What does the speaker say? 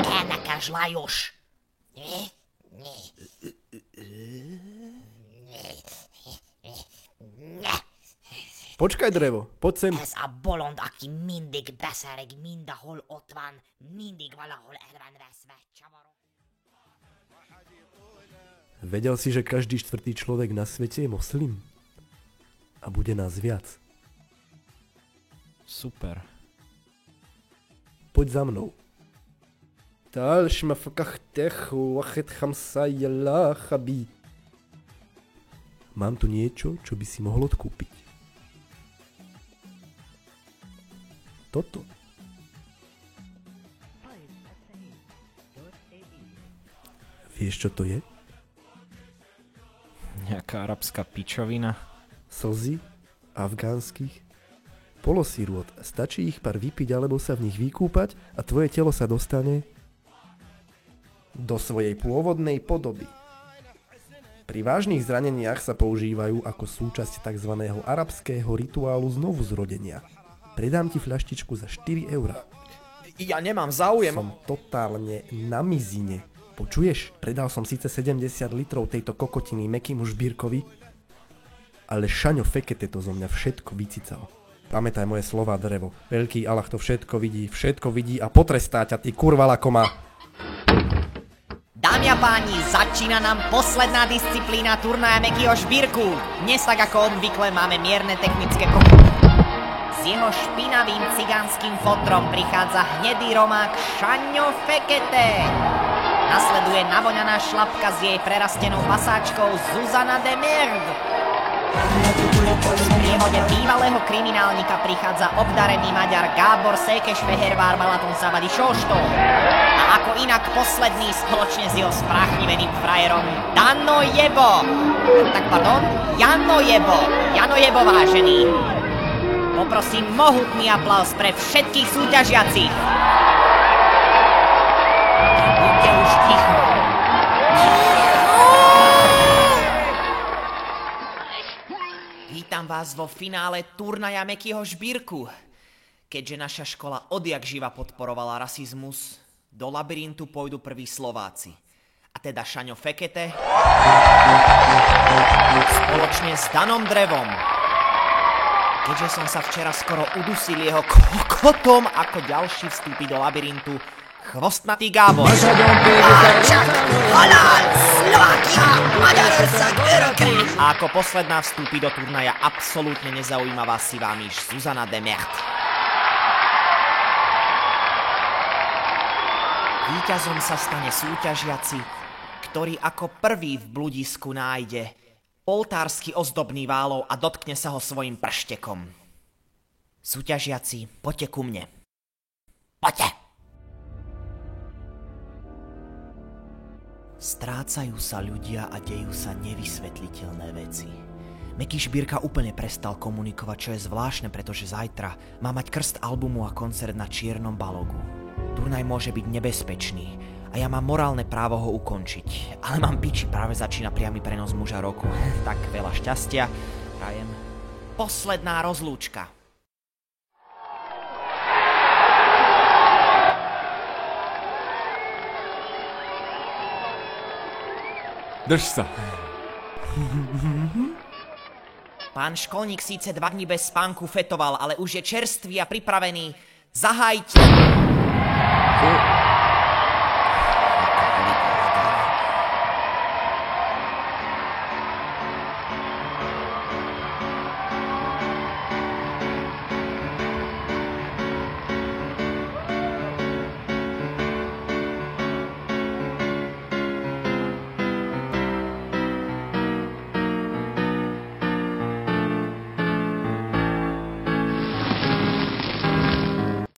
Énekes Lajos! Počkaj, drevo, poď sem. Ez a bolond, aki mindig beszereg, mindahol ott van, mindig valahol el van veszve, csavarok. Vedel si, že každý štvrtý človek na svete je moslim? A bude nás viac. Super. Poď za mnou. Talš ma fakachtechu, wachet chamsa yalla chabi. Mám tu niečo, čo by si mohol odkúpiť. Toto. Vieš, čo to je? Nejaká arabská pičovina. Slzy afgánskych polosirôt. Stačí ich pár vypiť alebo sa v nich vykúpať a tvoje telo sa dostane do svojej pôvodnej podoby. Pri vážnych zraneniach sa používajú ako súčasť tzv. Arabského rituálu znovuzrodenia. Predám ti fľaštičku za 4 €. Ja nemám záujem. Som totálne na mizine. Počuješ? Predal som síce 70 litrov tejto kokotiny Mekimu Žbírkovi, ale Šaňo Fekete to zo mňa všetko vycical. Pamätaj moje slova, drevo. Veľký Allah to všetko vidí a potrestá ťa, ty kurva lakoma. Dámy a páni, začína nám posledná disciplína turnaja Mekyho Žbírku. Dnes tak ako obvykle máme mierne technické S jeho špinavým cigánskym fotrom prichádza hnedý romák Šaňo Fekete. Nasleduje navoňaná šlapka s jej prerastenou pasáčkou Zuzana de Merde. V priehode bývalého kriminálnika prichádza obdarený Maďar Gábor Székesfehérvár Balaton Szabadi Sóstó. A ako inak posledný spoločne s jeho spráchniveným frajerom Dano Jebo. Jano Jebo vážený. Poprosím mohutný aplaus pre všetkých súťažiacich. Buďte už ticho. Vítam vás vo finále turnaja Mekyho Žbírku. Keďže naša škola odjak živa podporovala rasizmus, do labyrintu pôjdu prví Slováci. A teda Šaňo Fekete spoločne s Danom Drevom. Keďže som sa včera skoro udusil jeho kokotom, ako ďalší vstúpi do labyrintu Chvostnatý Gábor. A ako posledná vstúpi do turnaja absolútne nezaujímavá sivámiš Zuzana de Merde. Víťazom sa stane súťažiaci, ktorý ako prvý v bludisku nájde oltársky ozdobný válov a dotkne sa ho svojim prštekom. Súťažiaci, poďte ku mne. Poďte! Strácajú sa ľudia a dejú sa nevysvetliteľné veci. Meky Žbírka úplne prestal komunikovať, čo je zvláštne, pretože zajtra má mať krst albumu a koncert na Čiernom balogu. Turnaj môže byť nebezpečný a ja mám morálne právo ho ukončiť. Ale mám piči, práve začína priamy prenos muža roku. Tak veľa šťastia, prajem. Posledná rozlúčka. Drž sa. Pán školník síce 2 dní bez spánku fetoval, ale už je čerstvý a pripravený. Zahajte!